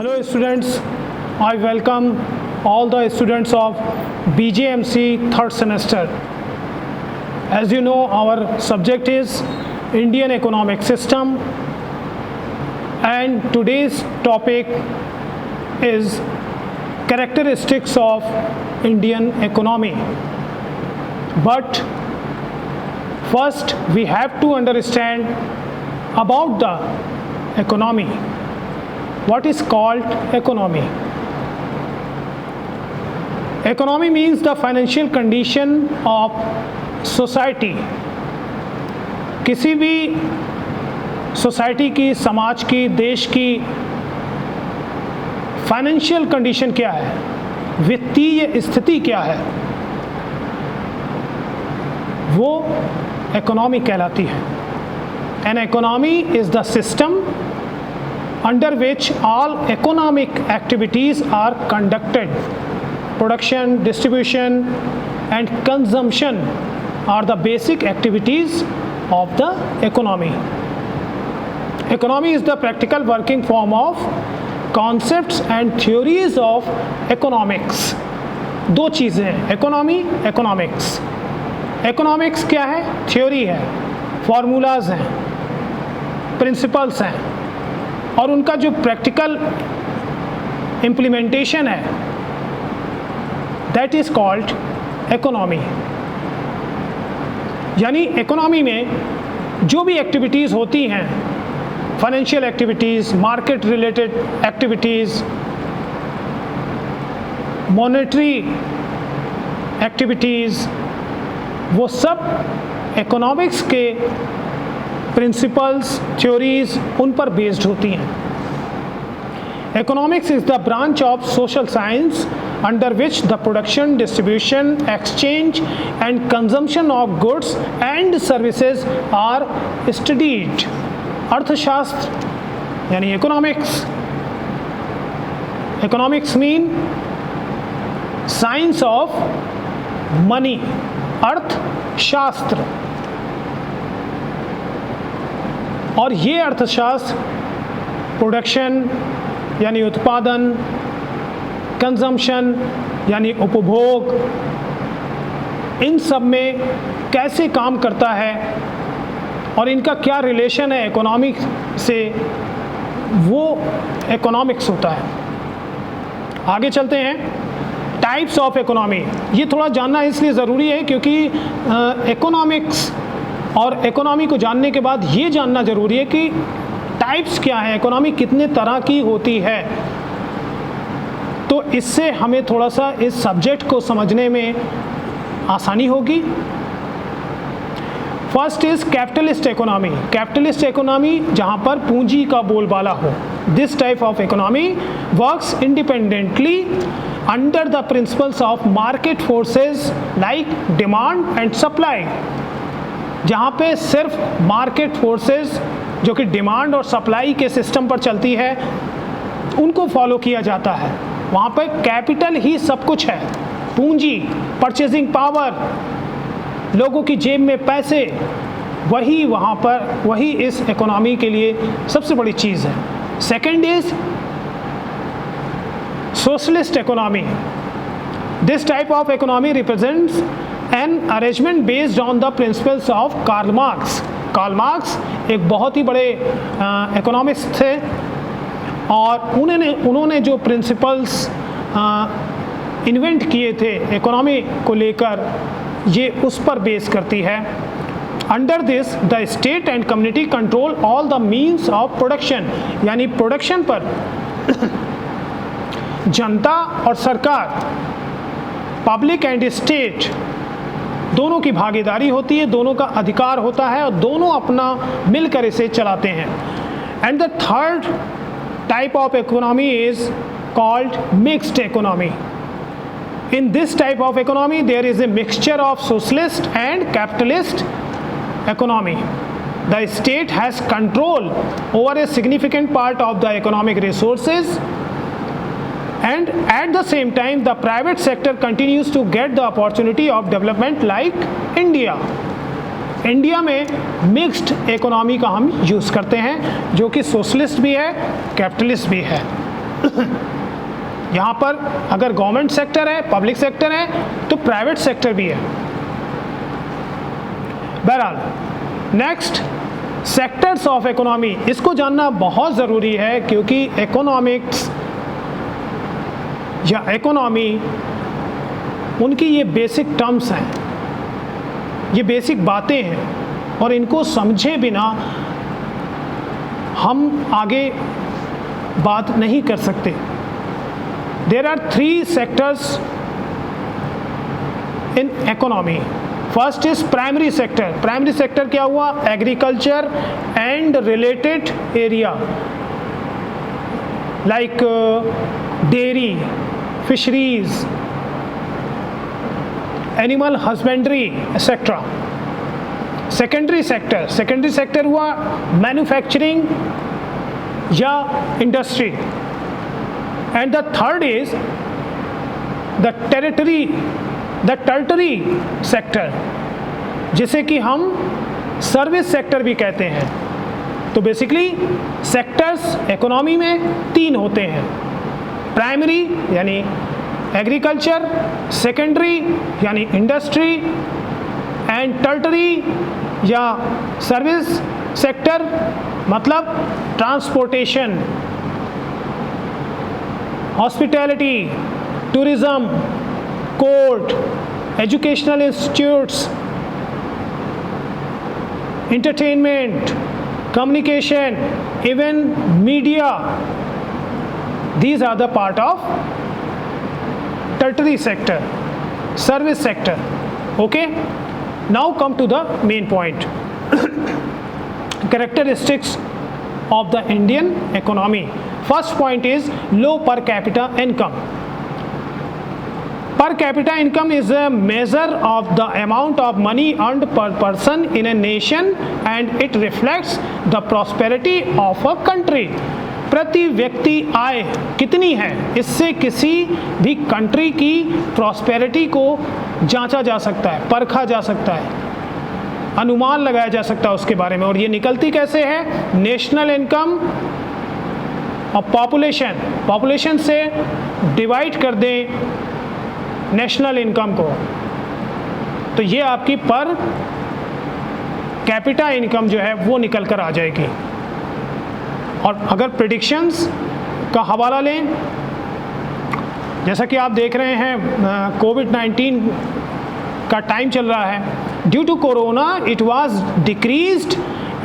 Hello students, I welcome all the students of BJMC third semester. As you know, our subject is Indian economic system and today's topic is characteristics of Indian economy. But first we have to understand about the economy. What is called economy? Economy means the financial condition of society. किसी भी society की, समाज की, देश की financial condition क्या है, वित्तीय स्थिति क्या है, वो इकोनॉमी कहलाती है. An economy is the system under which all economic activities are conducted. Production, distribution and consumption are the basic activities of the economy. Economy is the practical working form of concepts and theories of economics. दो चीज़ें हैं, economy, economics. Economics क्या है? Theory है, formulas हैं, principles हैं और उनका जो प्रैक्टिकल इम्प्लीमेंटेशन है दैट इज़ कॉल्ड इकोनॉमी. यानी इकोनॉमी में जो भी एक्टिविटीज़ होती हैं, financial activities, market related activities, monetary activities, वो सब इकोनॉमिक्स के प्रिंसिपल्स, थ्योरीज उन पर बेस्ड होती हैं. Economics is the branch of social science under which the production, distribution, exchange and consumption of goods and services are studied. अर्थशास्त्र यानी economics. Economics mean science of money, अर्थशास्त्र. और ये अर्थशास्त्र प्रोडक्शन यानी उत्पादन, कंजम्पशन यानी उपभोग, इन सब में कैसे काम करता है और इनका क्या रिलेशन है इकोनॉमिक से, वो इकोनॉमिक्स होता है. आगे चलते हैं. Types of economy. ये थोड़ा जानना इसलिए ज़रूरी है क्योंकि इकोनॉमिक्स और इकोनॉमी को जानने के बाद ये जानना ज़रूरी है कि टाइप्स क्या है, इकोनॉमी कितने तरह की होती है. तो इससे हमें थोड़ा सा इस सब्जेक्ट को समझने में आसानी होगी. First is capitalist economy. Capitalist economy जहाँ पर पूंजी का बोलबाला हो. This type of economy works independently under the principles of market forces like demand and supply. जहाँ पे सिर्फ मार्केट फोर्सेस जो कि डिमांड और सप्लाई के सिस्टम पर चलती है उनको फॉलो किया जाता है. वहाँ पे कैपिटल ही सब कुछ है, पूंजी, परचेजिंग पावर, लोगों की जेब में पैसे, वही वहाँ पर, वही इस इकोनॉमी के लिए सबसे बड़ी चीज़ है. Second is socialist economy. This type of economy represents an arrangement based on the principles of Karl Marx. Karl Marx एक बहुत ही बड़े इकोनॉमिस्ट थे और उन्होंने जो प्रिंसिपल्स इन्वेंट किए थे इकोनॉमी को लेकर, ये उस पर बेस करती है. Under this the state and community control all the means of production. यानी प्रोडक्शन पर जनता और सरकार, पब्लिक एंड स्टेट दोनों की भागीदारी होती है, दोनों का अधिकार होता है और दोनों अपना मिलकर इसे चलाते हैं. And the third type of economy is called mixed economy. In this type of economy there is a mixture of socialist and capitalist economy. The state has control over a significant part of the economic resources and at the same time the private sector continues to get the opportunity of development like India. India में mixed economy का हम use करते हैं जो कि socialist भी है, capitalist भी है. यहाँ पर अगर गवर्नमेंट सेक्टर है, पब्लिक सेक्टर है, तो प्राइवेट सेक्टर भी है। बहरहाल, नेक्स्ट, सेक्टर्स ऑफ इकोनॉमी, इसको जानना बहुत ज़रूरी है क्योंकि इकोनॉमिक्स या इकोनॉमी, उनकी ये बेसिक टर्म्स हैं, ये बेसिक बातें हैं और इनको समझे बिना हम आगे बात नहीं कर सकते। There are 3 sectors in economy. First is primary sector. Primary sector क्या हुआ? Agriculture and related area like dairy, fisheries, animal husbandry etcetera. Secondary sector, secondary sector हुआ मैन्युफैक्चरिंग या industry. And the third is the tertiary sector, जिसे कि हम service sector भी कहते हैं। तो बेसिकली सेक्टर्स इकोनॉमी में 3 होते हैं, प्राइमरी यानी एग्रीकल्चर, सेकेंडरी यानी इंडस्ट्री, एंड टर्टरी या सर्विस सेक्टर मतलब transportation, hospitality, tourism, court, educational institutes, entertainment, communication, even media. These are the part of tertiary sector, service sector. Okay, now come to the main point. Characteristics of the Indian economy. First point is low per capita income. Per capita income is a measure of the amount of money earned per person in a nation and it reflects the prosperity of a country. प्रति व्यक्ति आय कितनी है, इससे किसी भी country की prosperity को जांचा जा सकता है, परखा जा सकता है, अनुमान लगाया जा सकता है उसके बारे में। और ये निकलती कैसे है? नेशनल इनकम और पॉपुलेशन से डिवाइड कर दें नेशनल इनकम को, तो ये आपकी पर कैपिटा इनकम जो है वो निकल कर आ जाएगी। और अगर प्रेडिक्शंस का हवाला लें, जैसा कि आप देख रहे हैं कोविड-19 का टाइम चल रहा है, due to Corona it was decreased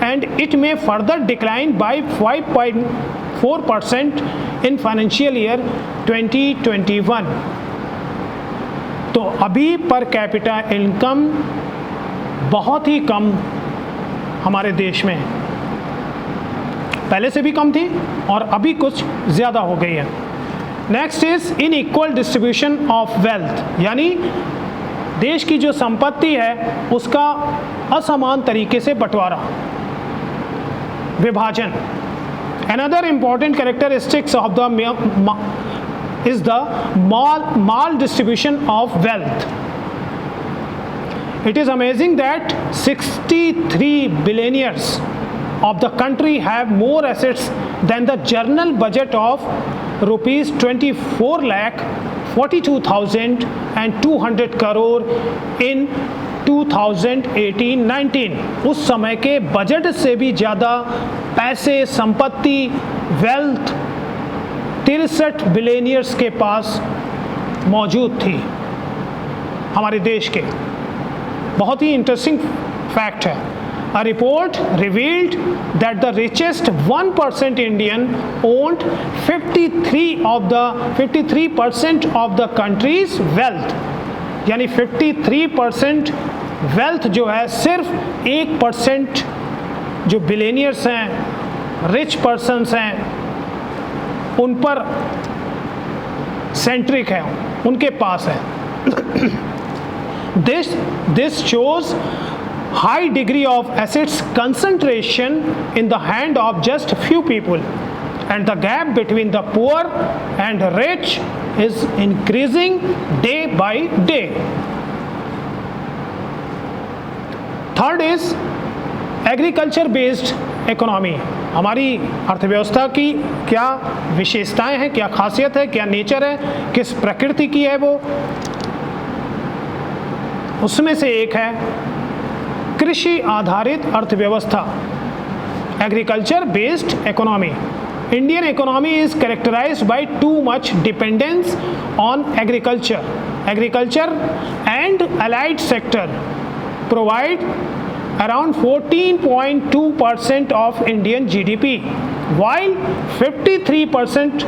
and it may further decline by 5.4% in financial year 2021। तो अभी पर कैपिटा इनकम बहुत ही कम हमारे देश में है, पहले से भी कम थी और अभी कुछ ज़्यादा हो गई है। Next is inequal distribution of wealth, यानी देश की जो संपत्ति है उसका असमान तरीके से बंटवारा, विभाजन। Another important characteristics of the is the maldistribution of wealth. It is amazing that 63 billionaires of the country have more assets than the general budget of rupees 24,42,200 crore in 2018-19। उस समय के बजट से भी ज़्यादा पैसे, संपत्ति, वेल्थ 63 बिलियनियर्स के पास मौजूद थी हमारे देश के। बहुत ही इंटरेस्टिंग फैक्ट है। A report revealed that the richest 1% Indian owned 53% of the country's wealth, यानी 53% वेल्थ जो है सिर्फ 1% जो बिलियनियर्स हैं, रिच पर्सन्स हैं, उन पर सेंट्रिक है, उनके पास है। This shows high degree of assets concentration in the hand of just few people, and the gap between the poor and rich is increasing day by day. Third is agriculture based economy, हमारी अर्थव्यवस्था की क्या विशेषताएं हैं, क्या खासियत है, क्या नेचर है, किस प्रकृति की है वो, उसमें से एक है कृषि आधारित अर्थव्यवस्था, agriculture based economy. Indian economy is characterized by too much dependence on agriculture. Agriculture and allied sector provide around 14.2% of Indian GDP, while 53%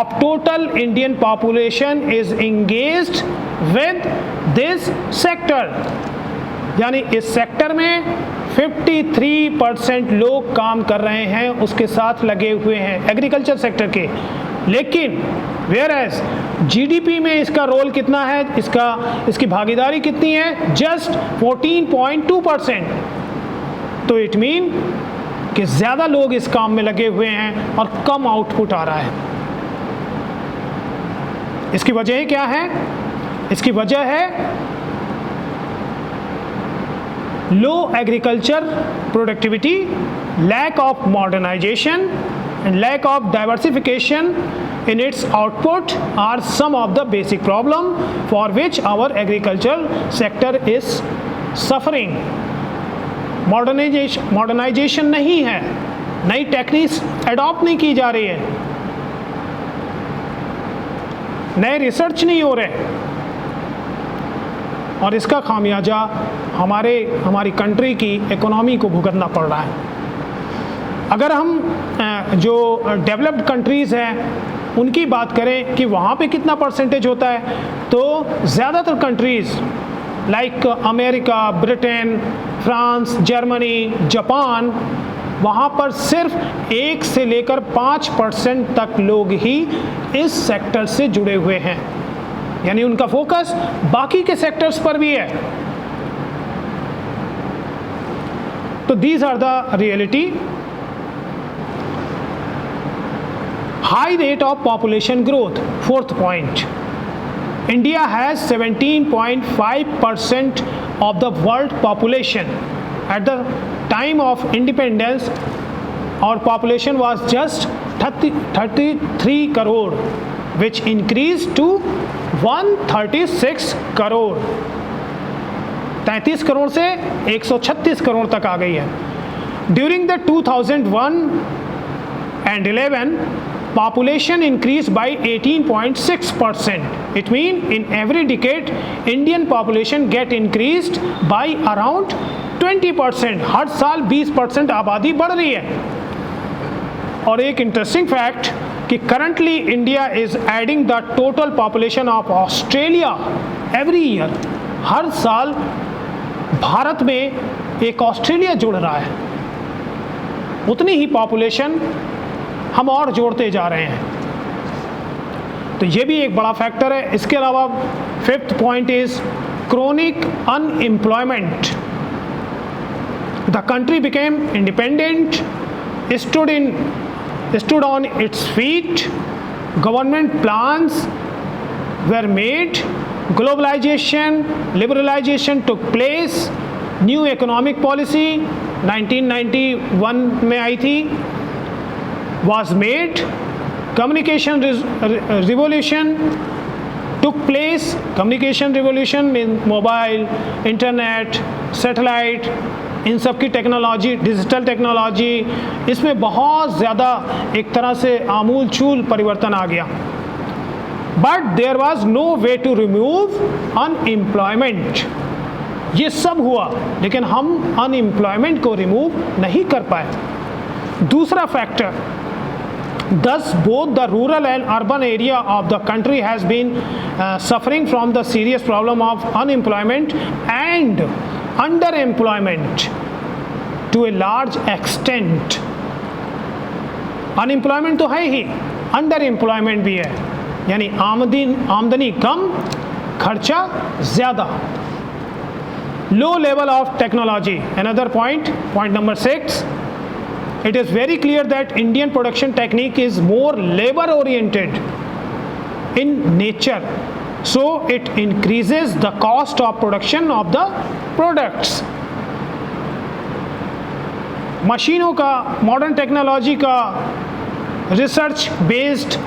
of total Indian population is engaged with this sector. यानी इस sector में 53% लोग काम कर रहे हैं, उसके साथ लगे हुए हैं एग्रीकल्चर सेक्टर के। लेकिन वेयरएज जीडीपी में इसका रोल कितना है, इसकी भागीदारी कितनी है, जस्ट 14.2%। तो इट मीन कि ज़्यादा लोग इस काम में लगे हुए हैं और कम आउटपुट आ रहा है। इसकी वजह क्या है? इसकी वजह है low agriculture productivity, lack of modernization and lack of diversification in its output are some of the basic problem for which our agricultural sector is suffering. Modernization नहीं है, नई टेक्निक्स अडॉप्ट नहीं की जा रही है, नए रिसर्च नहीं हो रहे, और इसका खामियाजा हमारी कंट्री की इकोनॉमी को भुगतना पड़ रहा है। अगर हम जो डेवलप्ड कंट्रीज़ हैं उनकी बात करें कि वहाँ पे कितना परसेंटेज होता है, तो ज़्यादातर countries like America, Britain, France, Germany, Japan, वहाँ पर सिर्फ 1 से लेकर 5% तक लोग ही इस सेक्टर से जुड़े हुए हैं। यानी उनका फोकस बाकी के सेक्टर्स पर भी है। तो these are the reality. High rate of population growth, fourth point, India has 17.5% of the world population. At the time of independence our population was just 33 crore, which increased to 136 crore. 33 crore से 136 करोड़ तक आ गई है। During the 2001 and 11 population increased by 18.6%. It means in every decade Indian population get increased by around 20%. हर साल 20% आबादी बढ़ रही है। और एक इंटरेस्टिंग फैक्ट कि currently India is adding the total population of Australia every year. हर साल भारत में एक ऑस्ट्रेलिया जुड़ रहा है, उतनी ही पॉपुलेशन हम और जोड़ते जा रहे हैं। तो ये भी एक बड़ा फैक्टर है। इसके अलावा fifth point is chronic unemployment. The country became independent, stood on its feet, government plans were made, globalization, liberalization took place, new economic policy 1991 में आई थी, was made, communication revolution took place. Communication revolution means mobile, internet, satellite, इन सब की technology, digital technology, इसमें बहुत ज़्यादा एक तरह से आमूल चूल परिवर्तन आ गया। But there was no way to remove unemployment. ये सब हुआ लेकिन हम अनएम्प्लॉयमेंट को रिमूव नहीं कर पाए। दूसरा factor, thus both the rural and urban area of the country has been suffering from the serious problem of unemployment and underemployment to a large extent. Unemployment तो है ही, अंडर एम्प्लॉयमेंट भी है, यानी आमदनी कम, खर्चा ज़्यादा। Low level of technology, another point number 6, it is very clear that Indian production technique is more labor oriented in nature, so it increases the cost of production of the products. मशीनों का, modern technology का, research based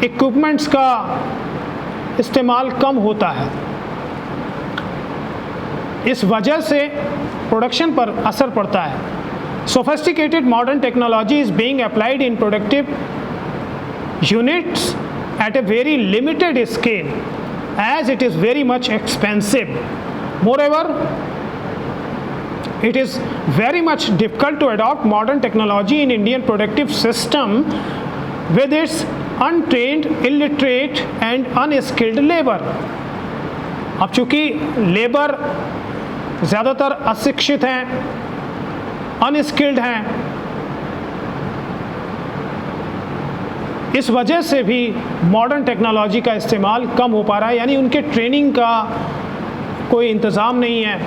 equipments का इस्तेमाल कम होता है। इस वजह से प्रोडक्शन पर असर पड़ता है। Sophisticated modern technology is being applied in productive units at a very limited scale as it is very much expensive. Moreover, it is very much difficult to adopt modern technology in Indian productive system with its untrained, illiterate and unskilled labor. अब चूँकि labour ज़्यादातर अशिक्षित हैं, unskilled हैं, इस वजह से भी मॉडर्न टेक्नोलॉजी का इस्तेमाल कम हो पा रहा है, यानी उनके ट्रेनिंग का कोई इंतज़ाम नहीं है।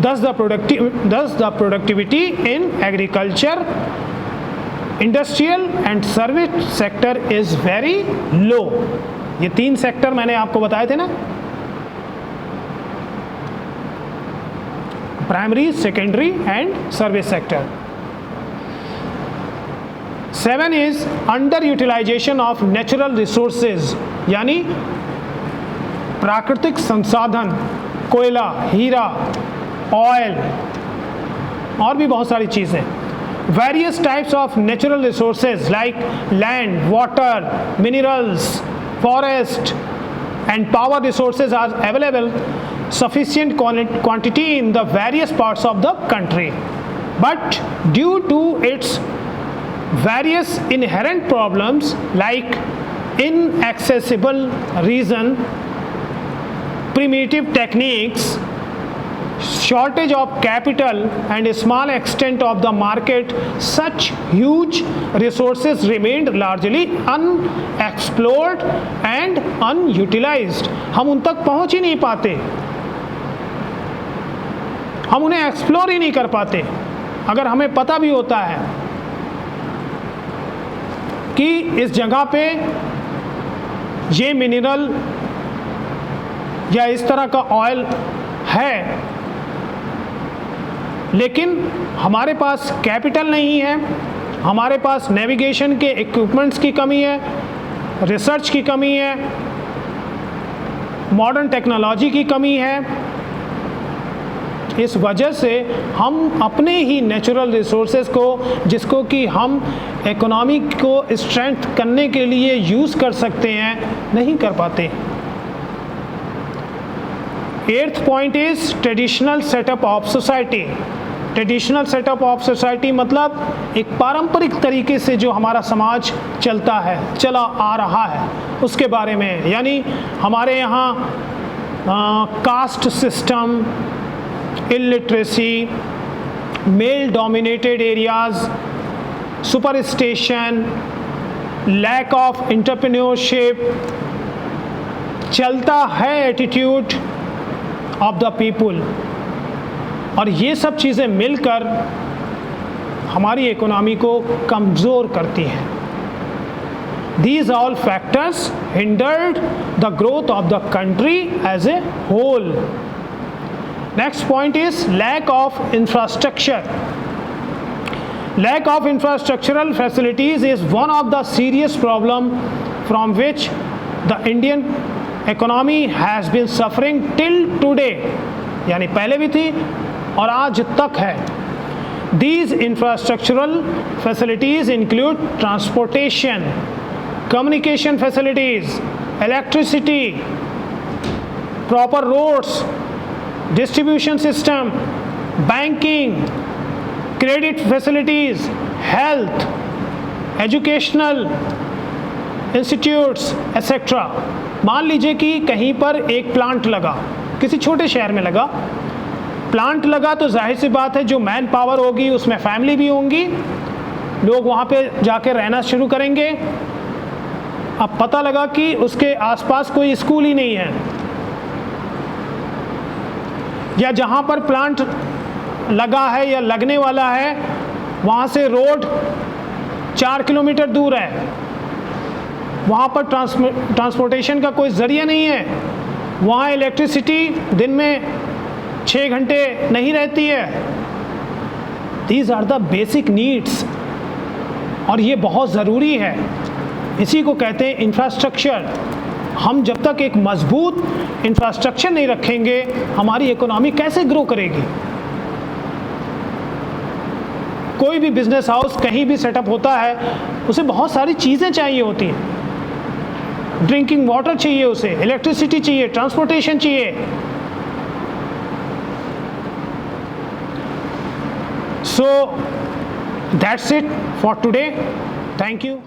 Thus the productivity in agriculture, industrial and service sector is very low. ये 3 सेक्टर मैंने आपको बताए थे ना, primary, secondary and service sector. 7 is under utilization of natural resources, यानी प्राकृतिक संसाधन, कोयला, हीरा, ऑयल और भी बहुत सारी चीज़ें। Various types of natural resources like land, water, minerals, forest and power resources are available sufficient quantity in the various parts of the country, but due to its various inherent problems like inaccessible region, primitive techniques, shortage of capital and a small extent of the market, such huge resources remained largely unexplored and unutilized. हम उन तक पहुंच ही नहीं पाते, हम उन्हें explore ही नहीं कर पाते। अगर हमें पता भी होता है कि इस जगह पे ये मिनरल या इस तरह का ऑयल है, लेकिन हमारे पास कैपिटल नहीं है, हमारे पास नेविगेशन के इक्विपमेंट्स की कमी है, रिसर्च की कमी है, मॉडर्न टेक्नोलॉजी की कमी है। इस वजह से हम अपने ही नेचुरल रिसोर्सेज को, जिसको कि हम इकोनॉमी को स्ट्रेंथ करने के लिए यूज़ कर सकते हैं, नहीं कर पाते। 8th point is traditional setup of society. Traditional setup of society मतलब एक पारंपरिक तरीके से जो हमारा समाज चलता है, चला आ रहा है, उसके बारे में। यानी हमारे यहाँ caste system, illiteracy, male dominated areas, superstition, lack of entrepreneurship, चलता है एटीट्यूड ऑफ द पीपुल, और ये सब चीज़ें मिलकर हमारी इकोनॉमी को कमज़ोर करती हैं। These all factors hindered the growth of the country as a whole. Next point is lack of infrastructure. Lack of infrastructural facilities is one of the serious problem from which the Indian economy has been suffering till today. यानी पहले भी थी और आज तक है। These infrastructural facilities include transportation, communication facilities, electricity, proper roads, distribution system, banking, credit facilities, health, educational institutes, etc. मान लीजिए कि कहीं पर एक प्लांट लगा, किसी छोटे शहर में लगा, प्लांट लगा तो जाहिर सी बात है जो मैन पावर होगी उसमें फैमिली भी होंगी, लोग वहाँ पे जाके रहना शुरू करेंगे। अब पता लगा कि उसके आसपास कोई स्कूल ही नहीं है, या जहाँ पर प्लांट लगा है या लगने वाला है वहाँ से रोड 4 किलोमीटर दूर है, वहाँ पर ट्रांसपोर्टेशन का कोई ज़रिया नहीं है, वहाँ इलेक्ट्रिसिटी दिन में 6 घंटे नहीं रहती है, these are the basic needs, और ये बहुत ज़रूरी है। इसी को कहते हैं इंफ्रास्ट्रक्चर। हम जब तक एक मजबूत इंफ्रास्ट्रक्चर नहीं रखेंगे, हमारी इकोनॉमी कैसे ग्रो करेगी? कोई भी बिजनेस हाउस कहीं भी सेटअप होता है, उसे बहुत सारी चीज़ें चाहिए होती हैं। ड्रिंकिंग वाटर चाहिए, उसे इलेक्ट्रिसिटी चाहिए, ट्रांसपोर्टेशन चाहिए। So that's it for today. Thank you.